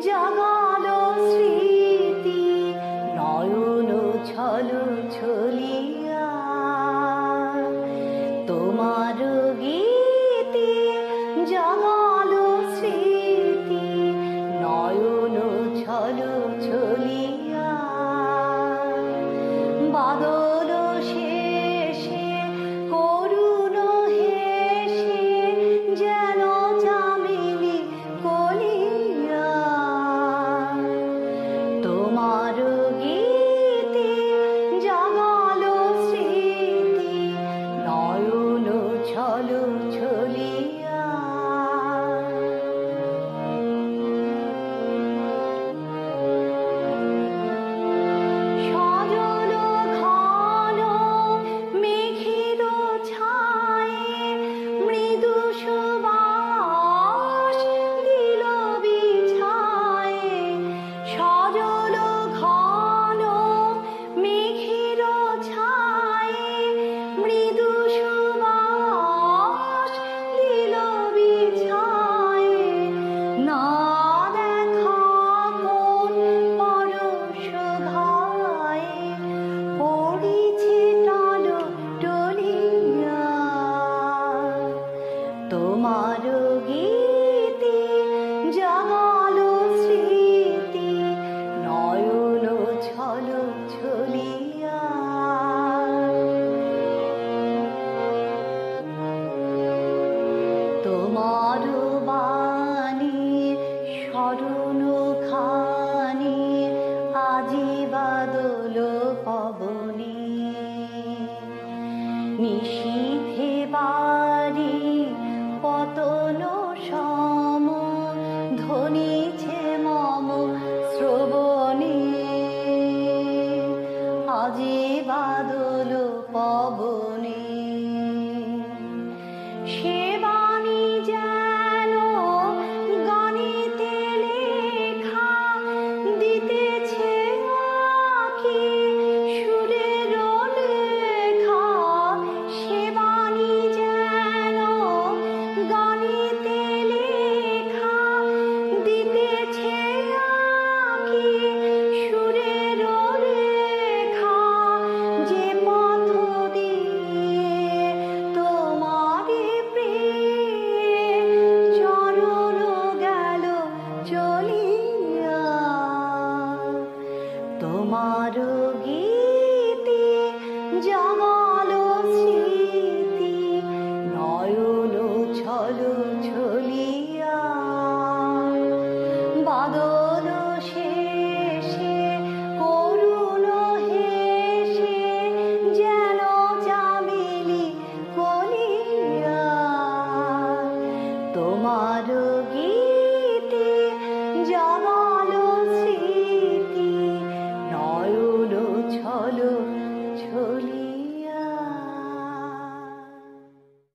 Zagallo স্মৃতি নয়ন ছল ছলিয়া তোমার গীতে জাগালো স্মৃতি নয়ন ছল ছলিয়া বাদল শেষে করুণ হেসে যেন চামেলি কলিয়া তোমার গীতে জাগালো স্মৃতি নয়ন ছল ছলিয়া তোমার গীতে জাগালো স্মৃতি নয়ন ছল ছলিয়া তোমার বাণী স্মরণ খানি আজি বাদল পবনে নিশীথে বাড়ি পতন সম ধ্বনিছে মম শ্রবণে আজি বাদল পবনে সে বাণী যেন গানিতে লেখা দিতেছে আঁকি সুরের লেখা সে বাণী যেন গানিতে লেখা দিতেছে আঁকি সুরের লেখা যে পথ দিয়ে তোমারে প্রেম চরণ গেল চলিয়া তোমার গীতে জাগালো স্মৃতি নয়ন ছল ছলিয়া বাদল শেষে করুণ হেসে যেন চামেলি কলিয়া তোমার